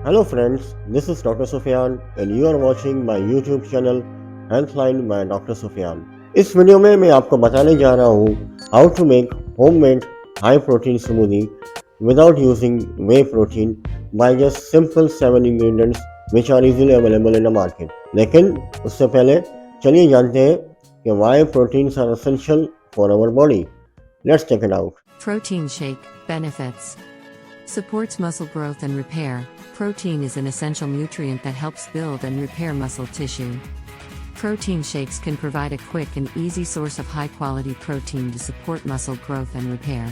Hello friends, this is Dr. Sufian and you are watching my YouTube channel Healthline by Dr. Sufian. इस video में मैं आपको बताने जा रहा हूँ how to make homemade high protein smoothie without using whey protein by just simple 7 ingredients which are easily available in the market. लेकिन उससे पहले चलिए जानते हैं कि why proteins are essential for our body. Let's check it out. Protein shake benefits. Supports muscle growth and repair. Protein is an essential nutrient that helps build and repair muscle tissue. Protein shakes can provide a quick and easy source of high quality protein to support muscle growth and repair.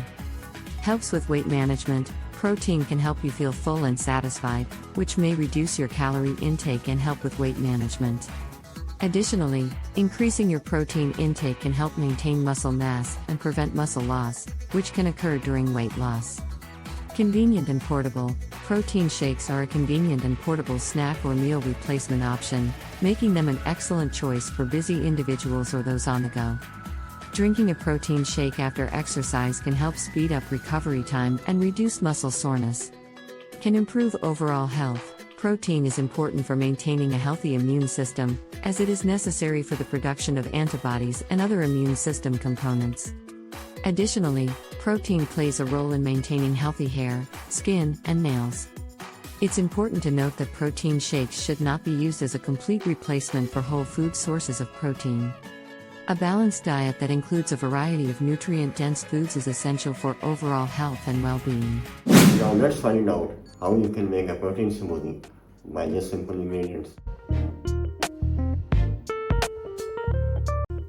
Helps with weight management. Protein can help you feel full and satisfied, which may reduce your calorie intake and help with weight management. Additionally, increasing your protein intake can help maintain muscle mass and prevent muscle loss, which can occur during weight loss. Convenient and portable. Protein shakes are a convenient and portable snack or meal replacement option, making them an excellent choice for busy individuals or those on the go. Drinking a protein shake after exercise can help speed up recovery time and reduce muscle soreness. Can improve overall health. Protein is important for maintaining a healthy immune system, as it is necessary for the production of antibodies and other immune system components. Additionally, protein plays a role in maintaining healthy hair, skin, and nails. It's important to note that protein shakes should not be used as a complete replacement for whole food sources of protein. A balanced diet that includes a variety of nutrient-dense foods is essential for overall health and well-being. Now let's find out how you can make a protein smoothie by just simple ingredients.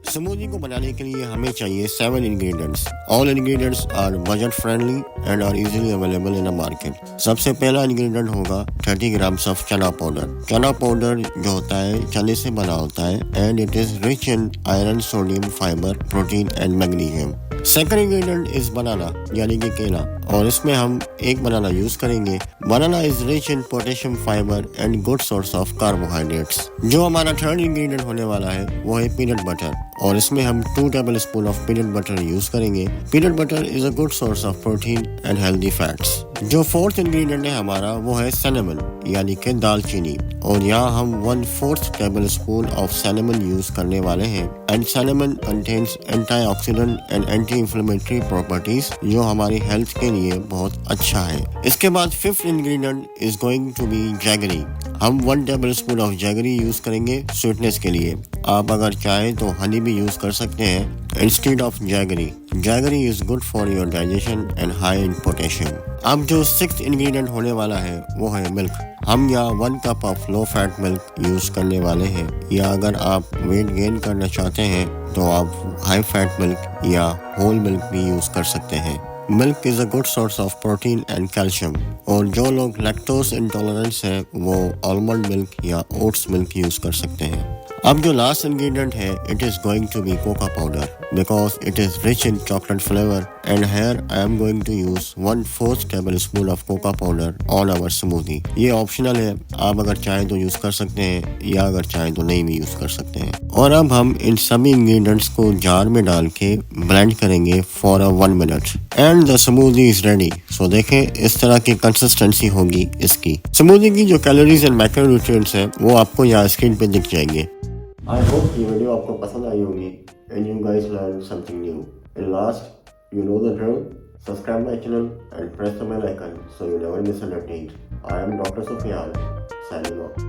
Smoothie को बनाने के लिए हमें चाहिए 7 ingredients. All ingredients are budget friendly and are easily available in the market. सबसे पहला ingredient होगा 30 grams of chana powder. Chana powder जो होता है चने से बना होता है and it is rich in iron, sodium, fiber, protein and magnesium. Second ingredient is banana यानी कि केला और इसमें हम एक बनाना यूज करेंगे. Banana is rich in potassium, fiber and good source of carbohydrates. जो हमारा थर्ड ingredient होने वाला है वो है peanut butter और इसमें हम 2 tablespoon of peanut butter use करेंगे. Peanut butter is a good source of protein and healthy fats. जो फोर्थ ingredient है हमारा वो है cinnamon यानी कि दालचीनी और यहाँ हम 1/4 tablespoon of cinnamon यूज करने वाले हैं. And cinnamon contains antioxidant and anti-inflammatory properties जो हमारी हेल्थ के लिए बहुत अच्छा है. इसके बाद fifth ingredient is going to be jaggery. हम 1 tablespoon of jaggery यूज करेंगे स्वीटनेस के लिए. आप अगर चाहें तो हनी भी यूज कर सकते हैं instead of jaggery. Jaggery is good for your digestion and high in potassium. अब जो सिक्स्थ ingredient होने वाला है वो है मिल्क. हम यहाँ 1 cup of low fat milk use करने वाले हैं या अगर आप वेट गेन करना चाहते हैं तो आप हाई फैट मिल्क या होल मिल्क भी यूज कर सकते हैं. Milk is a good source of protein and calcium और जो लोग लैक्टोज इंटॉलरेंस है वो आलमंड मिल्क या ओट्स मिल्क यूज कर सकते हैं. अब जो लास्ट इंग्रेडिएंट है it is going to be cocoa powder because it is rich in chocolate flavour and here I am going to use 1/4 tablespoon ऑफ Coca powder on our smoothie. ये optional है, आप अगर चाहें तो यूज कर सकते हैं या अगर चाहें तो नहीं भी यूज कर सकते हैं. और अब हम इन सभी इंग्रेडिएंट्स को जार में डाल के ब्लेंड करेंगे for 1 minute and the smoothie is ready. So देखें इस तरह की कंसिस्टेंसी होगी इसकी. स्मूदी की जो कैलोरीज एंड मैक्रोन्यूट्रिएंट्स हैं वो आपको यहाँ स्क्रीन पे दिख जाएंगे. I hope ये वीडियो आपको पसंद आई होगी and you guys learned something new. And last, you know the drill. Subscribe my channel and press the bell icon so you never miss an update. I am Dr. Sufian, signing off.